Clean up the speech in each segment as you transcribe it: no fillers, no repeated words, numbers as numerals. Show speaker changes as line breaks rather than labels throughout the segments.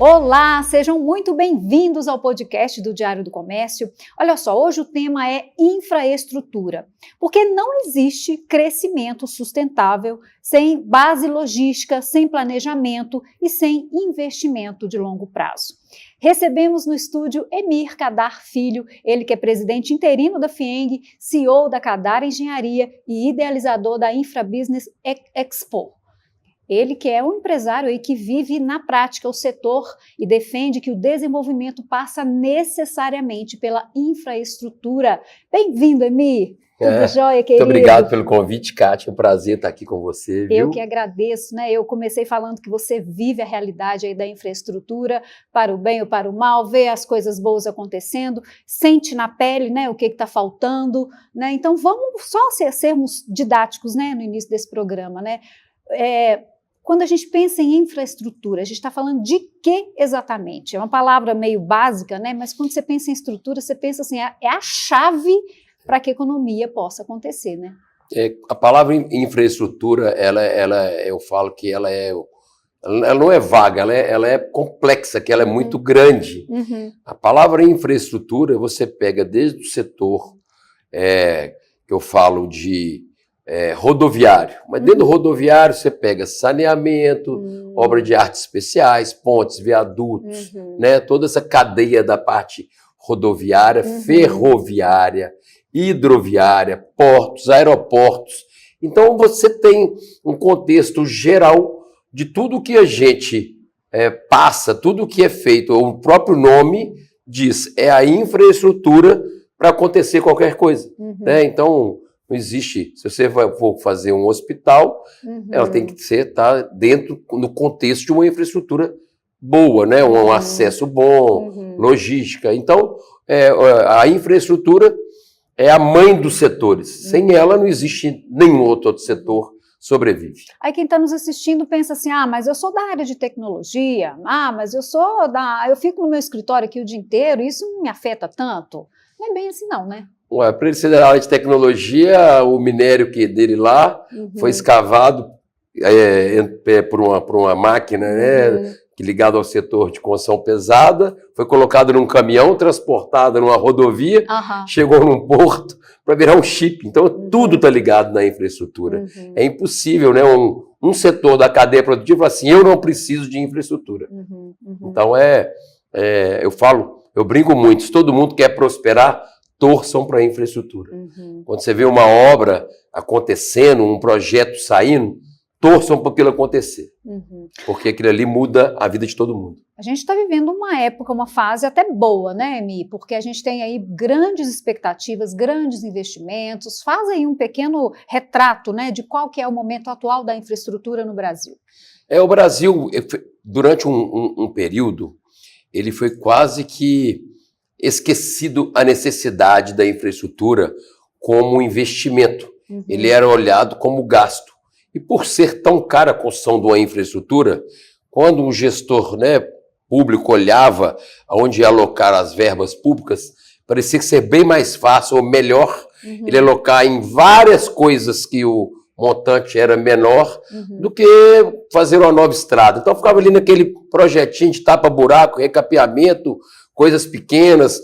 Olá, sejam muito bem-vindos ao podcast do Diário do Comércio. Olha só, hoje o tema é infraestrutura, porque não existe crescimento sustentável sem base logística, sem planejamento e sem investimento de longo prazo. Recebemos no estúdio Emir Kadar Filho, ele que é presidente interino da FIENG, CEO da Kadar Engenharia e idealizador da Infrabusiness Expo. Ele que é um empresário aí que vive na prática o setor e defende que o desenvolvimento passa necessariamente pela infraestrutura. Bem-vindo, Emir. Tudo jóia, querido?
Muito obrigado pelo convite, Kátia. É um prazer estar aqui com você, viu?
Eu que agradeço, né? Eu comecei falando que você vive a realidade aí da infraestrutura, para o bem ou para o mal, vê as coisas boas acontecendo, sente na pele, né, o que está faltando, né? Então vamos só sermos didáticos, né, no início desse programa, né? Quando a gente pensa em infraestrutura, a gente está falando de quê exatamente? É uma palavra meio básica, né? Mas quando você pensa em estrutura, você pensa assim, é a chave para que a economia possa acontecer, né?
A palavra infraestrutura, eu falo que ela não é vaga, ela é complexa, que ela é muito grande.
Uhum.
A palavra infraestrutura, você pega desde o setor que eu falo de rodoviário, mas dentro do rodoviário você pega saneamento, obra de artes especiais, pontes, viadutos, né, toda essa cadeia da parte rodoviária, ferroviária, hidroviária, portos, aeroportos. Então você tem um contexto geral de tudo que a gente passa, tudo que é feito, o próprio nome diz, é a infraestrutura para acontecer qualquer coisa, né? Então não existe, se você for fazer um hospital, ela tem que estar dentro, no contexto de uma infraestrutura boa, né? Um acesso bom, logística. Então, a infraestrutura é a mãe dos setores. Sem ela, não existe nenhum outro setor sobrevive.
Aí quem está nos assistindo pensa assim, mas eu sou da área de tecnologia, mas eu fico no meu escritório aqui o dia inteiro, isso não me afeta tanto. Não é bem assim não, né?
Para ele ser da área de tecnologia, o minério dele lá foi escavado por uma máquina, né, ligada ao setor de construção pesada, foi colocado num caminhão, transportado numa rodovia, chegou num porto para virar um chip. Então, tudo está ligado na infraestrutura. É impossível, né, um setor da cadeia produtiva assim, eu não preciso de infraestrutura. Então, eu brinco muito, se todo mundo quer prosperar, torçam para a infraestrutura. Quando você vê uma obra acontecendo, um projeto saindo, torçam para aquilo acontecer. Porque aquilo ali muda a vida de todo mundo.
A gente está vivendo uma época, uma fase até boa, né, Emi? Porque a gente tem aí grandes expectativas, grandes investimentos. Faz aí um pequeno retrato, né, de qual que é o momento atual da infraestrutura no Brasil.
O Brasil, durante um período, ele foi quase que esquecido a necessidade da infraestrutura como investimento. Ele era olhado como gasto. E por ser tão cara a construção de uma infraestrutura, quando um gestor, né, público olhava onde ia alocar as verbas públicas, parecia ser bem mais fácil ou melhor ele alocar em várias coisas que o montante era menor do que fazer uma nova estrada. Então ficava ali naquele projetinho de tapa-buraco, recapeamento, coisas pequenas,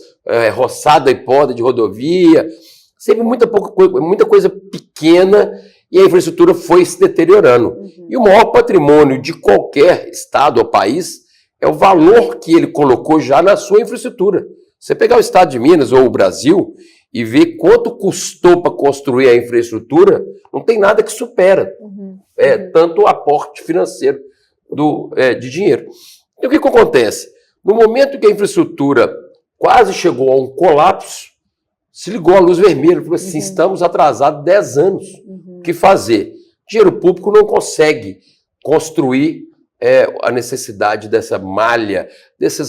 roçada e poda de rodovia, sempre muita coisa pequena, e a infraestrutura foi se deteriorando. E o maior patrimônio de qualquer estado ou país é o valor que ele colocou já na sua infraestrutura. Você pegar o estado de Minas ou o Brasil e ver quanto custou para construir a infraestrutura, não tem nada que supera tanto o aporte financeiro de dinheiro. E o que acontece? No momento que a infraestrutura quase chegou a um colapso, se ligou a luz vermelha, falou assim, estamos atrasados 10 anos. O que fazer? Dinheiro público não consegue construir a necessidade dessa malha, dessas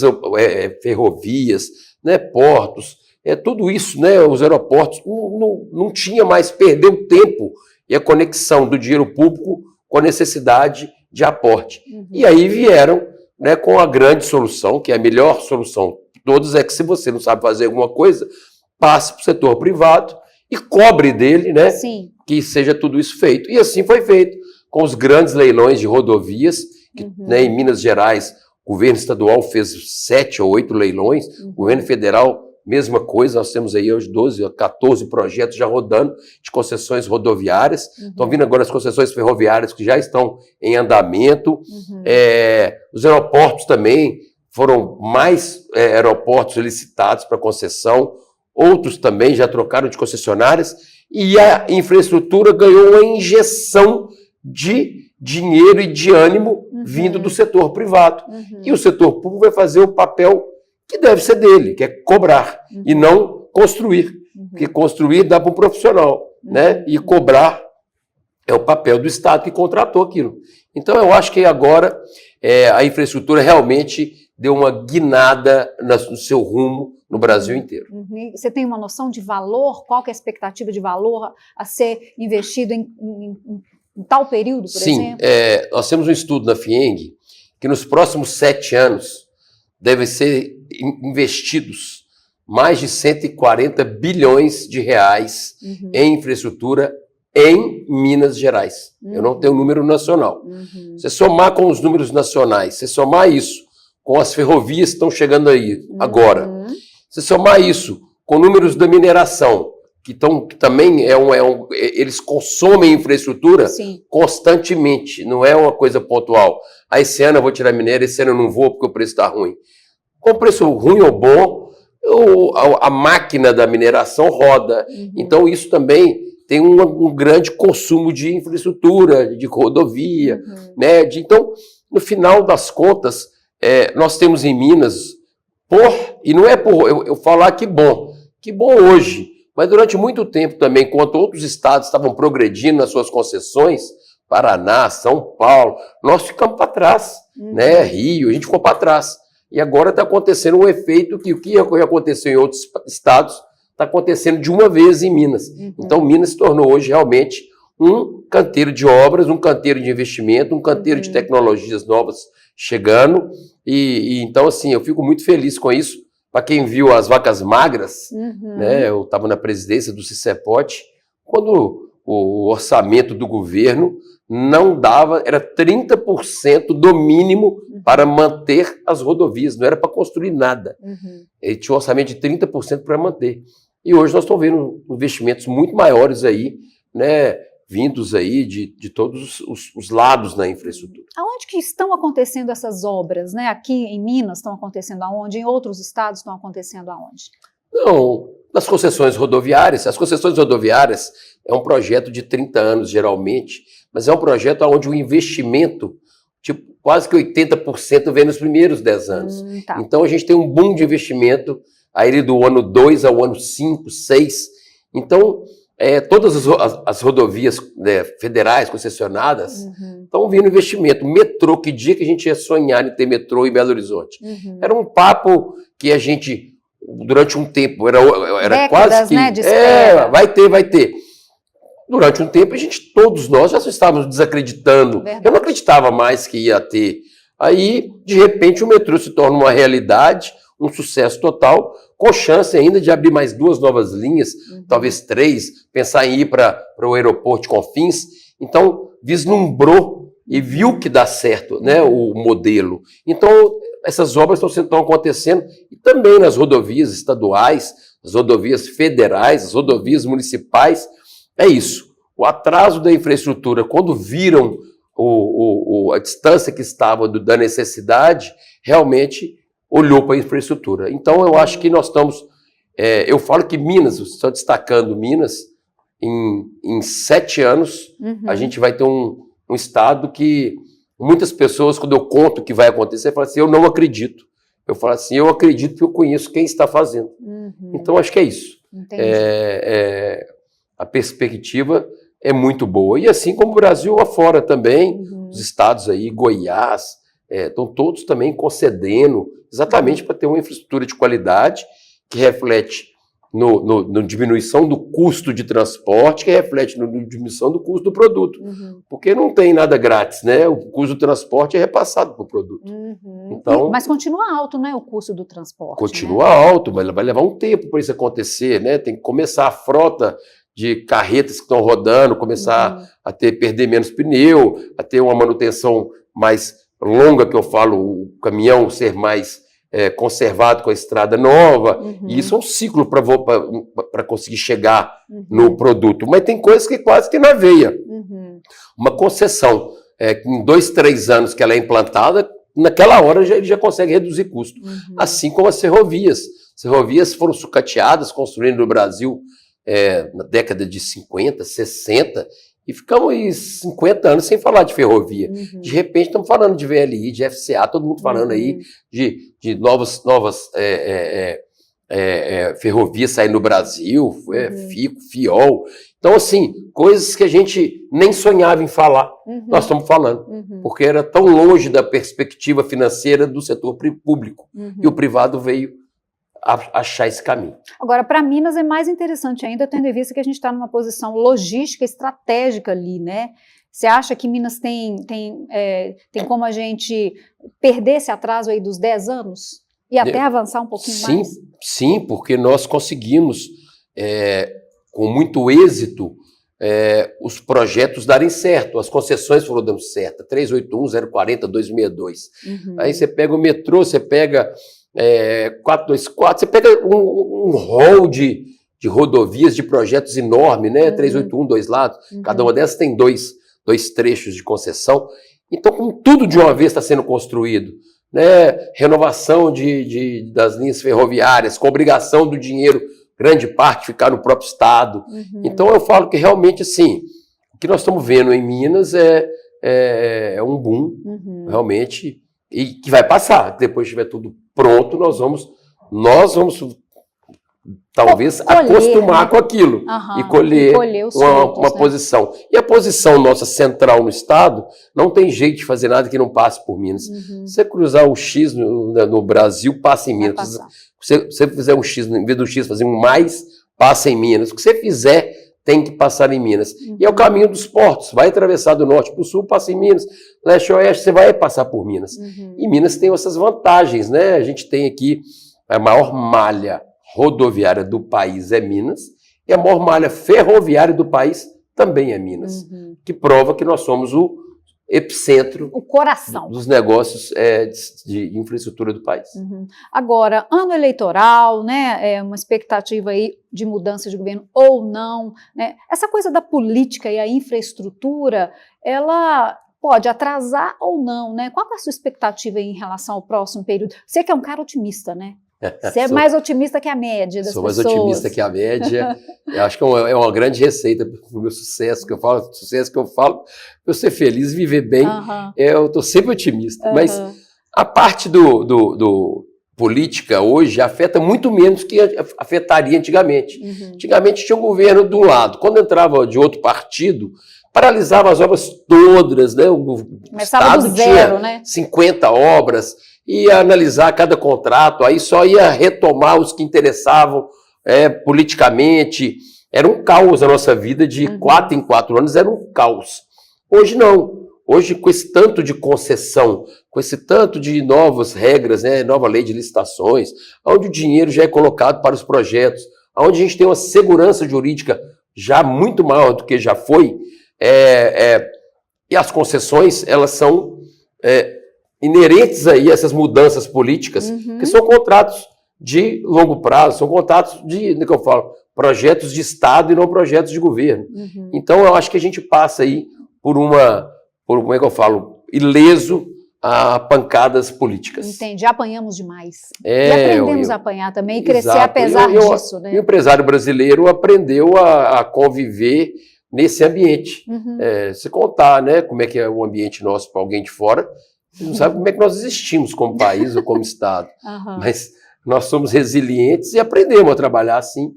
ferrovias, né, portos, tudo isso, né, os aeroportos, não tinha mais, perdeu tempo e a conexão do dinheiro público com a necessidade de aporte. E aí vieram, né, com a grande solução, que é a melhor solução de todas, é que se você não sabe fazer alguma coisa, passe para o setor privado e cobre dele, né, que seja tudo isso feito. E assim foi feito, com os grandes leilões de rodovias, que, né, em Minas Gerais O governo estadual fez 7 ou 8 leilões, o governo federal, mesma coisa, nós temos aí hoje 12 ou 14 projetos já rodando de concessões rodoviárias. Estão vindo agora as concessões ferroviárias que já estão em andamento. Os aeroportos também, foram mais aeroportos licitados para concessão, outros também já trocaram de concessionárias, e a infraestrutura ganhou uma injeção de dinheiro e de ânimo vindo do setor privado. E o setor público vai fazer o papel que deve ser dele, que é cobrar e não construir. Porque construir dá para um profissional, né? E cobrar é o papel do Estado que contratou aquilo. Então, eu acho que agora a infraestrutura realmente deu uma guinada no seu rumo no Brasil inteiro.
Você tem uma noção de valor? Qual que é a expectativa de valor a ser investido em tal período, por exemplo?
Sim, nós temos um estudo na FIENG que nos próximos 7 anos devem ser investidos mais de 140 bilhões de reais em infraestrutura em Minas Gerais. Eu não tenho o número nacional. Você somar com os números nacionais, você somar isso com as ferrovias que estão chegando aí agora, você somar isso com números da mineração, que também eles consomem infraestrutura constantemente, não é uma coisa pontual. Esse ano eu vou tirar minério, esse ano eu não vou porque o preço está ruim. Com o preço ruim ou bom, a máquina da mineração roda. Então isso também tem um grande consumo de infraestrutura, de rodovia. Né? Então, no final das contas, nós temos em Minas, e não é por eu falar que bom hoje, mas durante muito tempo também, enquanto outros estados estavam progredindo nas suas concessões, Paraná, São Paulo, nós ficamos para trás, né? Rio, a gente ficou para trás. E agora está acontecendo um efeito que o que aconteceu em outros estados está acontecendo de uma vez em Minas. Então, Minas se tornou hoje realmente um canteiro de obras, um canteiro de investimento, um canteiro de tecnologias novas chegando. E então, assim, eu fico muito feliz com isso. Para quem viu as vacas magras, né, eu estava na presidência do CICEPOT, quando o orçamento do governo não dava, era 30% do mínimo para manter as rodovias, não era para construir nada. Ele tinha um orçamento de 30% para manter. E hoje nós estamos vendo investimentos muito maiores aí, né, vindos aí de todos os lados na infraestrutura.
Aonde que estão acontecendo essas obras, né? Aqui em Minas estão acontecendo aonde? Em outros estados estão acontecendo aonde?
Não, nas concessões rodoviárias. As concessões rodoviárias é um projeto de 30 anos, geralmente, mas é um projeto onde o investimento, tipo, quase que 80% vem nos primeiros 10 anos. Então a gente tem um boom de investimento aí do ano 2 ao ano 5, 6. Então, todas as rodovias, né, federais concessionadas estão vindo investimento. Metrô, que dia que a gente ia sonhar em ter metrô em Belo Horizonte? Era um papo que a gente, durante um tempo, era
décadas,
quase que...
né, de espera.
Vai ter. Durante um tempo, todos nós já estávamos desacreditando.
Verdade.
Eu não acreditava mais que ia ter. Aí, de repente, o metrô se torna uma realidade, um sucesso total, com chance ainda de abrir mais 2 novas linhas, talvez 3, pensar em ir para o aeroporto de Confins. Então, vislumbrou e viu que dá certo, né, o modelo. Então, essas obras estão acontecendo, e também nas rodovias estaduais, as rodovias federais, as rodovias municipais. É isso. O atraso da infraestrutura, quando viram a distância que estava da necessidade, realmente olhou para a infraestrutura. Então, eu acho que nós estamos... eu falo que Minas, estou destacando Minas, em 7 anos, a gente vai ter um estado que muitas pessoas, quando eu conto o que vai acontecer, falam assim, eu não acredito. Eu falo assim, eu acredito porque eu conheço quem está fazendo. Então, acho que é isso. A perspectiva é muito boa. E assim como o Brasil afora também, os estados aí, Goiás, estão todos também concedendo, exatamente para ter uma infraestrutura de qualidade que reflete na diminuição do custo de transporte, que reflete na diminuição do custo do produto. Porque não tem nada grátis, né? O custo do transporte é repassado para o produto. Então,
mas continua alto, né, o custo do transporte?
Continua alto, mas vai levar um tempo para isso acontecer, né? Tem que começar a frota de carretas que estão rodando, começar a perder menos pneu, a ter uma manutenção mais longa, que eu falo, o caminhão ser mais conservado com a estrada nova, e isso é um ciclo para conseguir chegar no produto. Mas tem coisas que quase que na veia. Uma concessão, em 2, 3 anos que ela é implantada, naquela hora ele já consegue reduzir custo. Assim como as ferrovias. As ferrovias foram sucateadas, construindo no Brasil na década de 50, 60, e ficamos aí 50 anos sem falar de ferrovia. De repente estamos falando de VLI, de FCA, todo mundo falando aí de novas ferrovias saindo no Brasil, FICO, FIOL. Então, assim, coisas que a gente nem sonhava em falar, nós estamos falando, porque era tão longe da perspectiva financeira do setor público, e o privado veio achar esse caminho.
Agora, para Minas é mais interessante ainda, tendo em vista que a gente está numa posição logística estratégica ali, né? Você acha que Minas tem como a gente perder esse atraso aí dos 10 anos e até avançar um pouquinho mais?
Sim, porque nós conseguimos, com muito êxito, os projetos darem certo, as concessões foram dando certo, 381, 040, 262. Aí você pega o metrô, você pega 424, você pega um rol de rodovias, de projetos enorme, né? 381, 2 lados, cada uma dessas tem dois trechos de concessão. Então, como tudo de uma vez está sendo construído, né? Renovação das linhas ferroviárias, com obrigação do dinheiro, grande parte ficar no próprio estado. Então, eu falo que realmente, assim, o que nós estamos vendo em Minas é um boom, realmente, e que vai passar. Depois que estiver tudo pronto, nós vamos talvez acostumar com aquilo e colher uma posição. E a posição nossa central no estado não tem jeito de fazer nada que não passe por Minas. Se você cruzar o X no Brasil, passa em Minas. Se você fizer um X, em vez do X fazer um mais, passa em Minas. O que você fizer tem que passar em Minas. E é o caminho dos portos. Vai atravessar do norte para o sul, passa em Minas. Leste a oeste, você vai passar por Minas. E Minas tem essas vantagens, né? A gente tem aqui a maior malha rodoviária do país é Minas, e a maior malha ferroviária do país também é Minas, que prova que nós somos o epicentro,
o coração
dos negócios de infraestrutura do país.
Agora, ano eleitoral, né, uma expectativa aí de mudança de governo ou não, né? Essa coisa da política e a infraestrutura, ela pode atrasar ou não, né? Qual é a sua expectativa aí em relação ao próximo período? Você que é um cara otimista, né? Você é mais otimista que a média das pessoas.
Sou mais otimista que a média. Eu acho que é uma grande receita para o meu sucesso, que eu falo, para eu ser feliz, viver bem. Eu estou sempre otimista. Mas a parte do política hoje afeta muito menos que afetaria antigamente. Antigamente tinha um governo de um lado. Quando entrava de outro partido, paralisava as obras todas, né?
Começava do zero, né?
50 obras, ia analisar cada contrato, aí só ia retomar os que interessavam politicamente. Era um caos a nossa vida, de 4 em 4 anos era um caos. Hoje não. Hoje, com esse tanto de concessão, com esse tanto de novas regras, né, nova lei de licitações, onde o dinheiro já é colocado para os projetos, onde a gente tem uma segurança jurídica já muito maior do que já foi, e as concessões, elas são inerentes aí a essas mudanças políticas, que são contratos de longo prazo, são contratos que eu falo, projetos de Estado e não projetos de governo. Então, eu acho que a gente passa aí por como é que eu falo, ileso a pancadas políticas.
Entendi, apanhamos demais. E aprendemos a apanhar também e crescer apesar disso, né?
E o empresário brasileiro aprendeu a conviver nesse ambiente. Se contar, né, como é que é o ambiente nosso para alguém de fora, você não sabe como é que nós existimos como país ou como Estado. Mas nós somos resilientes e aprendemos a trabalhar assim.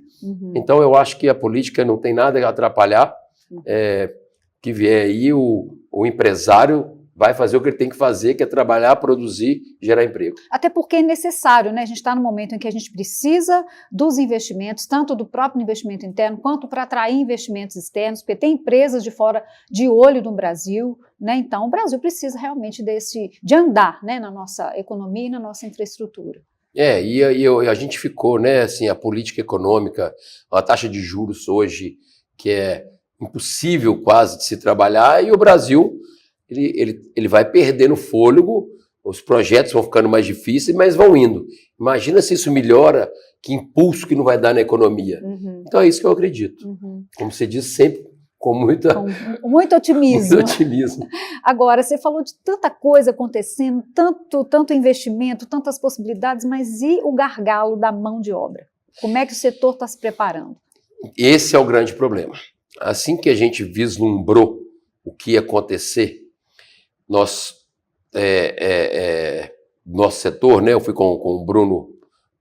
Então, eu acho que a política não tem nada a atrapalhar. Que vier aí, o empresário vai fazer o que ele tem que fazer, que é trabalhar, produzir, gerar emprego.
Até porque é necessário, né? A gente está num momento em que a gente precisa dos investimentos, tanto do próprio investimento interno, quanto para atrair investimentos externos, porque tem empresas de fora de olho no Brasil, né? Então, o Brasil precisa realmente de andar, né, na nossa economia e na nossa infraestrutura.
A gente ficou, né, assim, a política econômica, a taxa de juros hoje, que é impossível quase de se trabalhar, e o Brasil ele vai perdendo fôlego, os projetos vão ficando mais difíceis, mas vão indo. Imagina se isso melhora, que impulso que não vai dar na economia. Então é isso que eu acredito. Como você disse, sempre com muito
otimismo.
Muito otimismo.
Agora, você falou de tanta coisa acontecendo, tanto investimento, tantas possibilidades, mas e o gargalo da mão de obra? Como é que o setor está se preparando?
Esse é o grande problema. Assim que a gente vislumbrou o que ia acontecer, nosso setor, né? Eu fui com o Bruno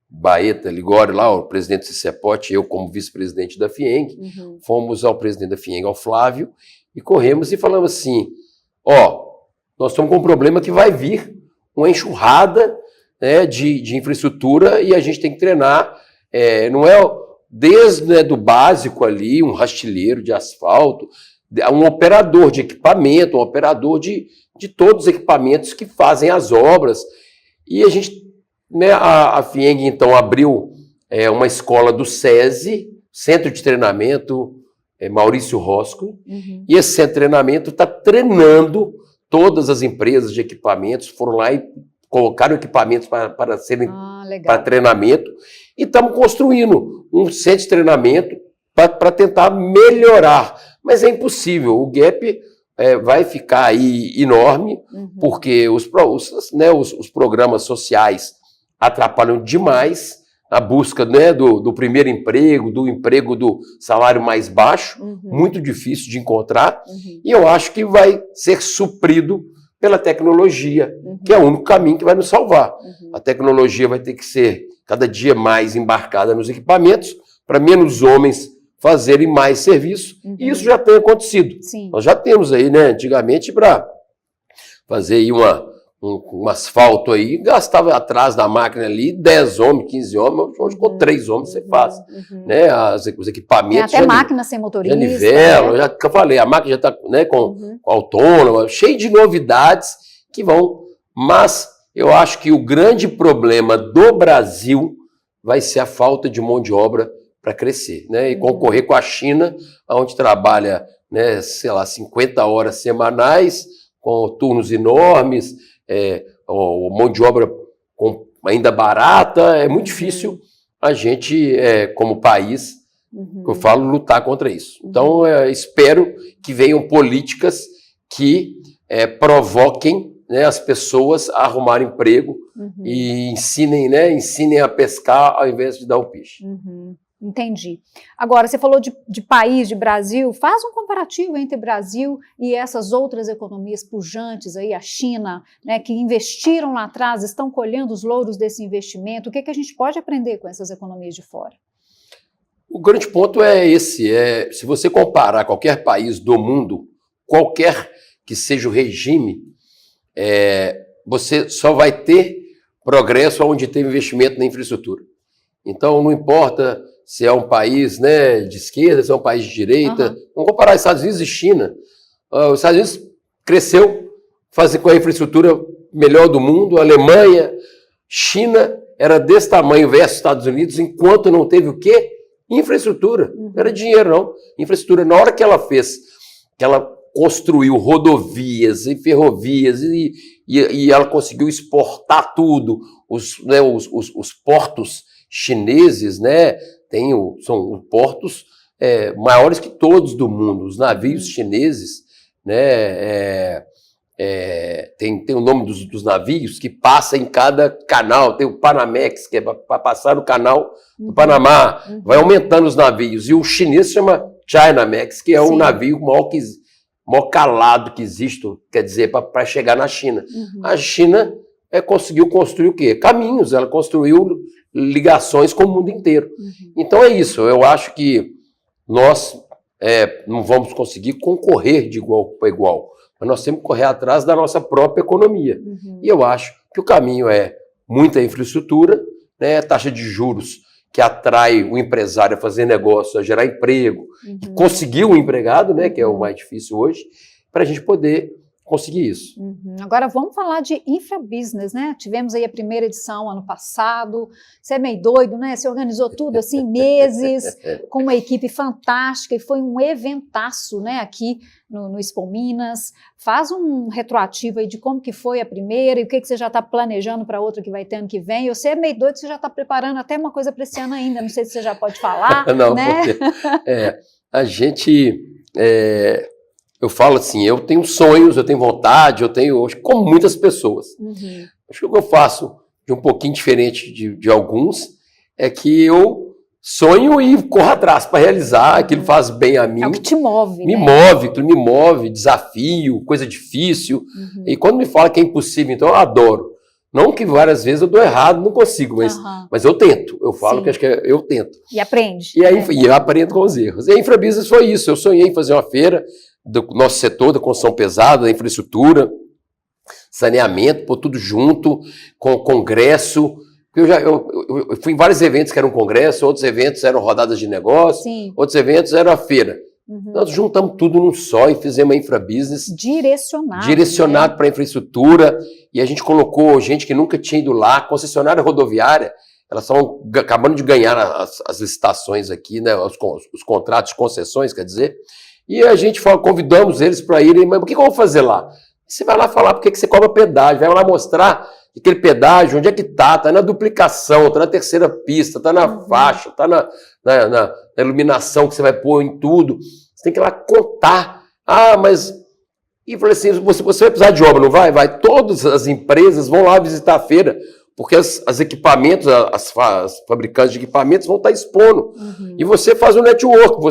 Baeta Ligori, lá, o presidente do CICEPOT, eu como vice-presidente da FIENG, fomos ao presidente da FIENG, ao Flávio, e corremos e falamos assim, nós estamos com um problema que vai vir uma enxurrada, né, de infraestrutura e a gente tem que treinar, não é desde, né, do básico ali, um rastilheiro de asfalto, um operador de equipamento, um operador de todos os equipamentos que fazem as obras. E a gente, né, a FIENG, então, abriu uma escola do SESI, Centro de Treinamento Maurício Rosco, e esse centro de treinamento está treinando todas as empresas de equipamentos, foram lá e colocaram equipamentos para serem para treinamento, e estamos construindo um centro de treinamento para tentar melhorar. Mas é impossível, o gap vai ficar aí enorme, porque os programas sociais atrapalham demais a busca, né, do primeiro emprego, do emprego do salário mais baixo, muito difícil de encontrar, e eu acho que vai ser suprido pela tecnologia, que é o único caminho que vai nos salvar. A tecnologia vai ter que ser cada dia mais embarcada nos equipamentos, para menos homens fazerem mais serviço, e isso já tem acontecido.
Sim.
Nós já temos aí, né, antigamente, para fazer aí um asfalto aí, gastava atrás da máquina ali 10 homens, 15 homens, hoje com 3 homens você faz. Né, os equipamentos...
Tem até máquina sem motorista.
Nivela, já que eu falei, a máquina já está, né, com autônoma, cheio de novidades que vão... Mas eu acho que o grande problema do Brasil vai ser a falta de mão de obra para crescer, né, e concorrer com a China, onde trabalha, né, sei lá, 50 horas semanais, com turnos enormes, mão de obra ainda barata, é muito difícil a gente, como país, que eu falo, lutar contra isso. Então, espero que venham políticas que provoquem, né, as pessoas a arrumar emprego e ensinem a pescar ao invés de dar o peixe.
Entendi. Agora, você falou de país, de Brasil, faz um comparativo entre Brasil e essas outras economias pujantes, aí, a China, né, que investiram lá atrás, estão colhendo os louros desse investimento. O que a gente pode aprender com essas economias de fora?
O grande ponto é esse, se você comparar qualquer país do mundo, qualquer que seja o regime, você só vai ter progresso onde tem investimento na infraestrutura. Então, não importa se é um país, né, de esquerda, se é um país de direita. Vamos comparar Estados Unidos e China. Os Estados Unidos cresceu com a infraestrutura melhor do mundo. A Alemanha, China era desse tamanho versus Estados Unidos, enquanto não teve o quê? Infraestrutura. Não era dinheiro, não. Infraestrutura. Na hora que ela fez, que ela construiu rodovias e ferrovias e ela conseguiu exportar tudo, os portos chineses, né, são portos maiores que todos do mundo. Os navios chineses, né, tem o nome dos navios que passa em cada canal. Tem o Panamex, que é para passar no canal do Panamá. Vai aumentando os navios. E o chinês se chama Chinamex, que é um navio maior calado que existe, quer dizer, para chegar na China. A China conseguiu construir o quê? Caminhos. Ela construiu ligações com o mundo inteiro. Então é isso, eu acho que nós não vamos conseguir concorrer de igual para igual, mas nós temos que correr atrás da nossa própria economia. E eu acho que o caminho é muita infraestrutura, né, taxa de juros que atrai o empresário a fazer negócio, a gerar emprego, e conseguir um empregado, né, que é o mais difícil hoje, para a gente poder conseguir isso.
Agora vamos falar de infrabusiness, né? Tivemos aí a primeira edição ano passado. Você é meio doido, né? Você organizou tudo assim, meses, com uma equipe fantástica e foi um eventaço, né? Aqui no Expo Minas. Faz um retroativo aí de como que foi a primeira e o que você já está planejando para outra que vai ter ano que vem. Você é meio doido, você já está preparando até uma coisa para esse ano ainda. Não sei se você já pode falar,
não,
né?
Porque, a gente... eu falo assim, eu tenho sonhos, eu tenho vontade, como muitas pessoas. Acho que o que eu faço de um pouquinho diferente de alguns é que eu sonho e corro atrás para realizar, aquilo faz bem a mim.
É o que te move,
Aquilo me move, desafio, coisa difícil. E quando me fala que é impossível, então eu adoro. Não que várias vezes eu dou errado, não consigo, mas eu tento. Eu falo que acho que eu tento.
E aprende.
E aí eu aprendo com os erros. E a Infrabusiness foi isso. Eu sonhei em fazer uma feira do nosso setor, da construção pesada, da infraestrutura, saneamento, pôr tudo junto, com o congresso. Eu fui em vários eventos que eram congresso, outros eventos eram rodadas de negócio, outros eventos eram a feira. Nós juntamos tudo num só e fizemos a Infrabusiness. Direcionado para a infraestrutura. E a gente colocou gente que nunca tinha ido lá, concessionária rodoviária. Elas estão acabando de ganhar as licitações aqui, né, os contratos de concessões, quer dizer. E a gente convidamos eles para irem, mas o que eu vou fazer lá? Você vai lá falar porque que você cobra pedágio, vai lá mostrar aquele pedágio, onde é que está na duplicação, está na terceira pista, está na faixa, está na iluminação que você vai pôr em tudo. Você tem que ir lá contar. Mas... E eu falei assim, você vai precisar de obra, não vai? Vai. Todas as empresas vão lá visitar a feira, porque as equipamentos, as fabricantes de equipamentos vão estar expondo. E você faz um network,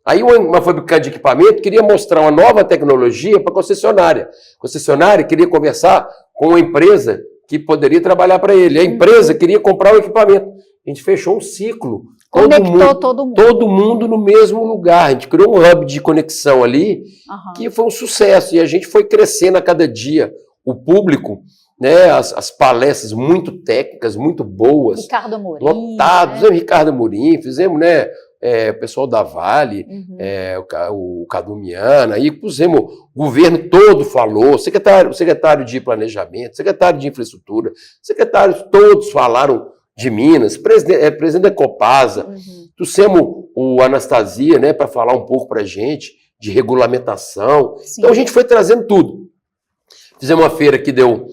Aí uma fabricante de equipamento queria mostrar uma nova tecnologia para a concessionária. A concessionária queria conversar com uma empresa que poderia trabalhar para ele. A empresa queria comprar o equipamento. A gente fechou um ciclo.
Conectou todo mundo.
Todo mundo no mesmo lugar. A gente criou um hub de conexão ali, que foi um sucesso. E a gente foi crescendo a cada dia. O público, né, as palestras muito técnicas, muito boas.
Ricardo Amorim.
Lotados. Né? Ricardo Amorim, fizemos, né? O pessoal da Vale, o Cadu Miana, aí pusemos, o governo todo falou, secretário de Planejamento, secretário de Infraestrutura, secretários todos falaram de Minas, presidente da Copasa, trouxemos o Anastasia, né, para falar um pouco para a gente de regulamentação. Então a gente foi trazendo tudo. Fizemos uma feira que deu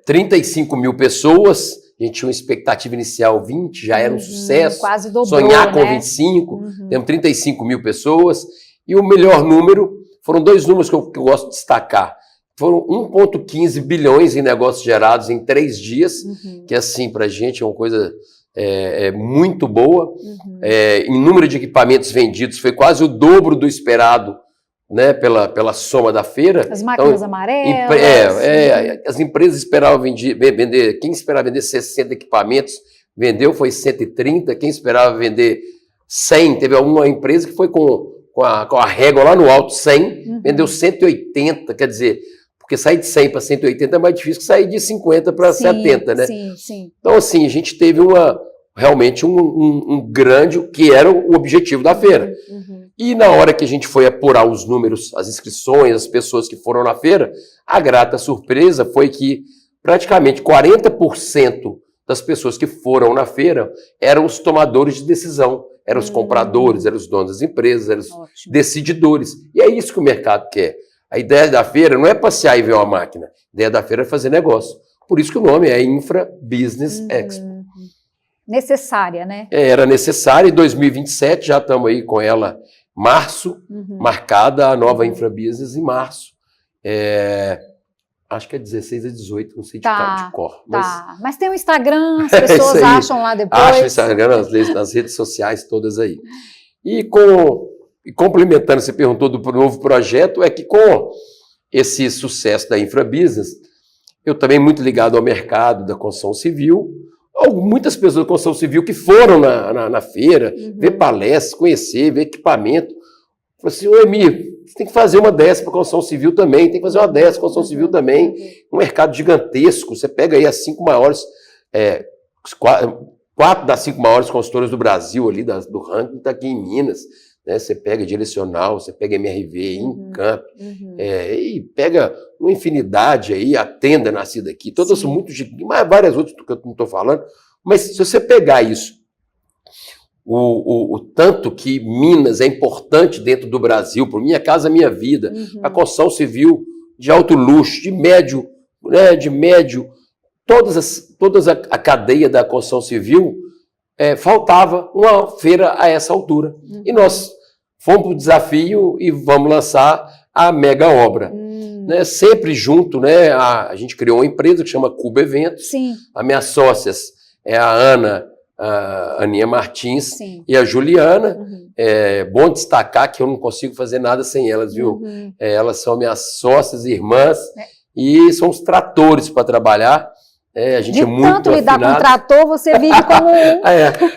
35 mil pessoas. A gente tinha uma expectativa inicial 20, já era um sucesso.
Quase dobrou,
sonhar com 25, temos 35 mil pessoas. E o melhor número, foram dois números que eu gosto de destacar. Foram 1,15 bilhões em negócios gerados em 3 dias, que assim, para a gente é uma coisa muito boa. Em número de equipamentos vendidos, foi quase o dobro do esperado, né, pela soma da feira.
As máquinas amarelas.
As empresas esperavam vender, quem esperava vender 60 equipamentos, vendeu, foi 130, quem esperava vender 100, teve uma empresa que foi com a régua lá no alto, 100, vendeu 180, quer dizer, porque sair de 100 para 180 é mais difícil que sair de 50 para 70, né?
Sim.
Então, assim, a gente teve realmente um grande, que era o objetivo da feira. E na hora que a gente foi apurar os números, as inscrições, as pessoas que foram na feira, a grata surpresa foi que praticamente 40% das pessoas que foram na feira eram os tomadores de decisão, eram os compradores, eram os donos das empresas, eram os decididores. E é isso que o mercado quer. A ideia da feira não é passear e ver uma máquina, a ideia da feira é fazer negócio. Por isso que o nome é Infrabusiness Expo.
Necessária, né?
Era necessária, em 2027 já estamos aí com ela março, marcada a nova Infrabusiness em março. Acho que é 16 a 18, não sei de cor.
Mas tem o Instagram, as pessoas acham lá depois.
Acham o Instagram, nas redes sociais todas aí. E complementando, você perguntou do novo projeto, é que com esse sucesso da Infrabusiness, eu também muito ligado ao mercado da construção civil, muitas pessoas da construção civil que foram na feira, ver palestras, conhecer, ver equipamento. Falei assim, ô Emir, você tem que fazer uma dessa para a construção civil também, tem que fazer uma dessa para a construção civil também. Um mercado gigantesco, você pega aí as 5 maiores, 4 das 5 maiores consultoras do Brasil ali, do ranking, está aqui em Minas. né? Você pega Direcional, você pega MRV, Incamp, e pega uma infinidade aí, a Tenda nascida aqui, todas são muito gigantes, mas várias outras que eu não estou falando, mas se você pegar isso, o tanto que Minas é importante dentro do Brasil, por Minha Casa Minha Vida, a construção civil de alto luxo, de médio, né, toda a cadeia da construção civil, faltava uma feira a essa altura. E nós fomos para o desafio e vamos lançar a mega obra. Né, sempre junto, né, a gente criou uma empresa que chama Cuba Eventos.
Sim.
As minhas sócias é a Ana, a Aninha Martins e a Juliana. É bom destacar que eu não consigo fazer nada sem elas, viu? Elas são minhas sócias e irmãs e são os tratores para trabalhar. A gente é muito
tanto lidar com trator, você vive como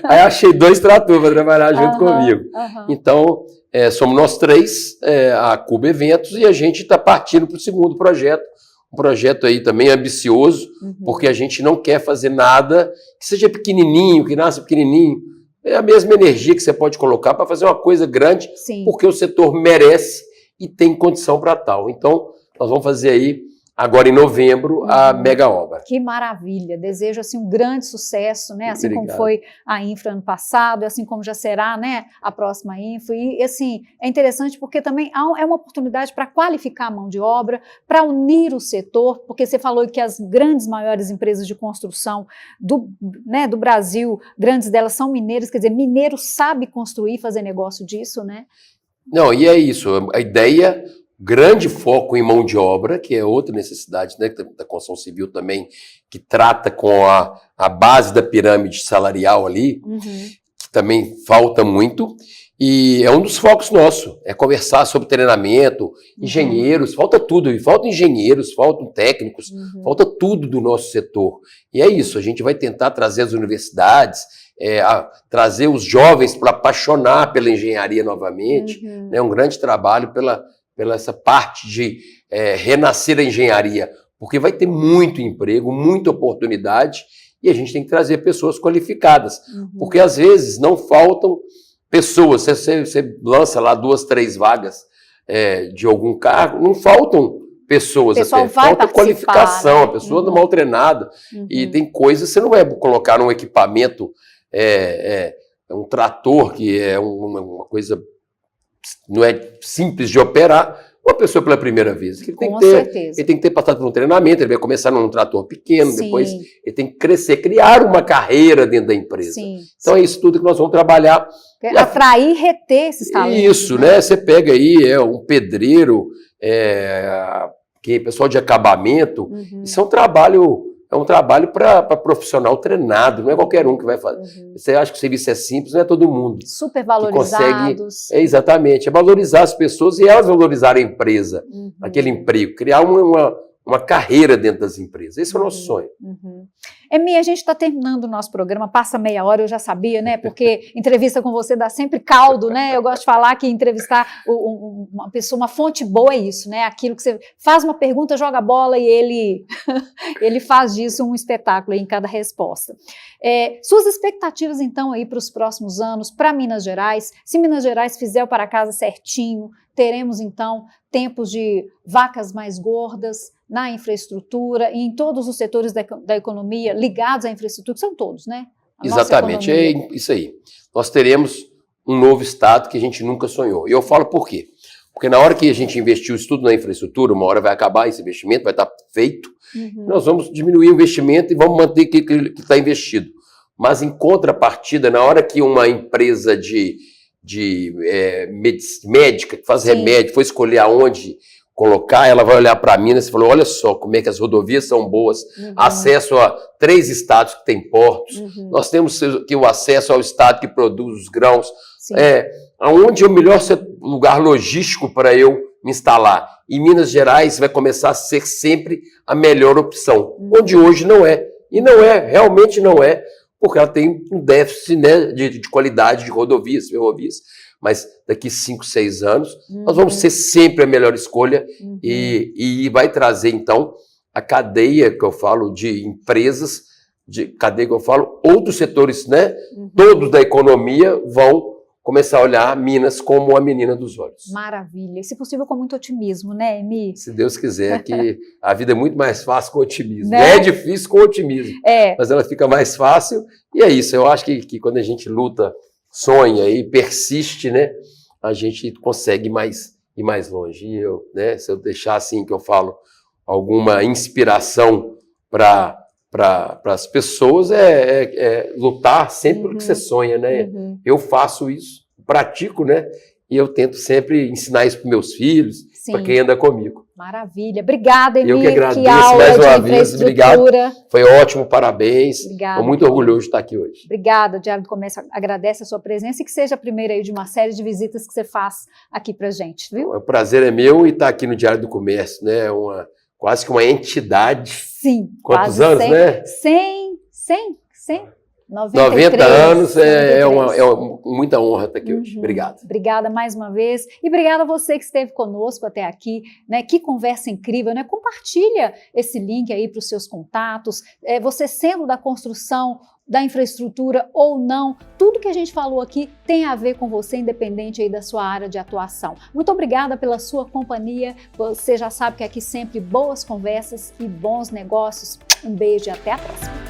Aí achei 2 tratores para trabalhar junto comigo. Então, somos nós 3, a Cuba Eventos, e a gente está partindo para o segundo projeto. Um projeto aí também ambicioso, porque a gente não quer fazer nada que seja pequenininho, que nasça pequenininho. É a mesma energia que você pode colocar para fazer uma coisa grande, porque o setor merece e tem condição para tal. Então, nós vamos fazer aí, agora em novembro, a mega obra.
Que maravilha! Desejo assim um grande sucesso, né? Assim
Obrigado.
como foi a Infra ano passado, assim como já será, né, a próxima Infra. E assim, é interessante porque também é uma oportunidade para qualificar a mão de obra, para unir o setor, porque você falou que as grandes, maiores empresas de construção do Brasil, grandes delas são mineiras, quer dizer, mineiro sabe construir, fazer negócio disso, né?
Não, e é isso, a ideia... Grande foco em mão de obra, que é outra necessidade, né, da construção civil também, que trata com a base da pirâmide salarial ali, que também falta muito, e é um dos focos nossos, é conversar sobre treinamento, engenheiros, falta tudo, e faltam engenheiros, faltam técnicos, falta tudo do nosso setor. E é isso, a gente vai tentar trazer as universidades, trazer os jovens para apaixonar pela engenharia novamente, né, um grande trabalho pela essa parte de renascer a engenharia, porque vai ter muito emprego, muita oportunidade, e a gente tem que trazer pessoas qualificadas, porque às vezes não faltam pessoas, você lança lá 2, 3 vagas de algum cargo, não faltam pessoas, falta qualificação, né? A pessoa mal treinada, e tem coisas, você não vai colocar num equipamento, um trator, que é uma coisa... não é simples de operar, uma pessoa pela primeira vez. Ele tem que ter passado por um treinamento, ele vai começar num trator pequeno, depois ele tem que crescer, criar uma carreira dentro da empresa. Então é isso tudo que nós vamos trabalhar.
Atrair e reter esses talentos.
Isso, né? Você pega aí um pedreiro, que é pessoal de acabamento, isso é um trabalho para profissional treinado, não é qualquer um que vai fazer. Você acha que o serviço é simples, não é todo mundo.
Super valorizados.
Exatamente, é valorizar as pessoas e elas valorizarem a empresa, aquele emprego, criar uma carreira dentro das empresas. Esse é o nosso sonho.
Emi, a gente está terminando o nosso programa, passa meia hora, eu já sabia, né? Porque entrevista com você dá sempre caldo, né? Eu gosto de falar que entrevistar uma pessoa, uma fonte boa é isso, né? Aquilo que você faz uma pergunta, joga a bola e ele faz disso um espetáculo aí em cada resposta. Suas expectativas, então, aí para os próximos anos, para Minas Gerais, se Minas Gerais fizer o para casa certinho, teremos, então, tempos de vacas mais gordas na infraestrutura e em todos os setores da economia ligados à infraestrutura, que são todos, né?
Exatamente, é isso aí. Nós teremos um novo estado que a gente nunca sonhou. E eu falo por quê? Porque na hora que a gente investiu isso tudo na infraestrutura, uma hora vai acabar esse investimento, vai estar feito, nós vamos diminuir o investimento e vamos manter o que está investido. Mas em contrapartida, na hora que uma empresa médica, que faz remédio, for escolher aonde colocar, ela vai olhar para Minas e falar, olha só como é que as rodovias são boas, acesso a 3 estados que têm portos, nós temos aqui o acesso ao estado que produz os grãos, aonde é o melhor lugar logístico para eu me instalar. E Minas Gerais vai começar a ser sempre a melhor opção, onde hoje não é. E não é, realmente não é, porque ela tem um déficit, né, de qualidade de rodovias, ferrovias. Mas daqui 5, 6 anos, nós vamos ser sempre a melhor escolha e vai trazer, então, a cadeia que eu falo de empresas, outros setores, né, todos da economia vão começar a olhar Minas como a menina dos olhos.
Maravilha. E se possível com muito otimismo, né, Emi?
Se Deus quiser, que a vida é muito mais fácil com otimismo.
Né?
É difícil com otimismo, mas ela fica mais fácil. E é isso, eu acho que quando a gente luta, sonha e persiste, né, a gente consegue ir mais longe. E eu, né, se eu deixar assim que eu falo alguma inspiração para as pessoas, lutar sempre pelo que você sonha, né? Eu faço isso, pratico, né? E eu tento sempre ensinar isso para meus filhos, para quem anda comigo.
Maravilha. Obrigada, Emi.
Eu que agradeço
que aula
mais uma
de
vez. Obrigado. Foi ótimo, parabéns.
Obrigada.
Estou muito orgulhoso de estar aqui hoje.
Obrigada, o Diário do Comércio agradece a sua presença e que seja a primeira aí de uma série de visitas que você faz aqui pra gente, viu?
O prazer é meu e estar aqui no Diário do Comércio, né? Quase que uma entidade.
Sim.
Quantos anos,
100,
né?
100.
90 anos, é muita honra estar aqui hoje. Obrigado.
Obrigada mais uma vez. E obrigada a você que esteve conosco até aqui, né? Que conversa incrível, né? Compartilha esse link aí para os seus contatos. Você sendo da construção, da infraestrutura ou não, tudo que a gente falou aqui tem a ver com você, independente aí da sua área de atuação. Muito obrigada pela sua companhia. Você já sabe que aqui sempre boas conversas e bons negócios. Um beijo e até a próxima.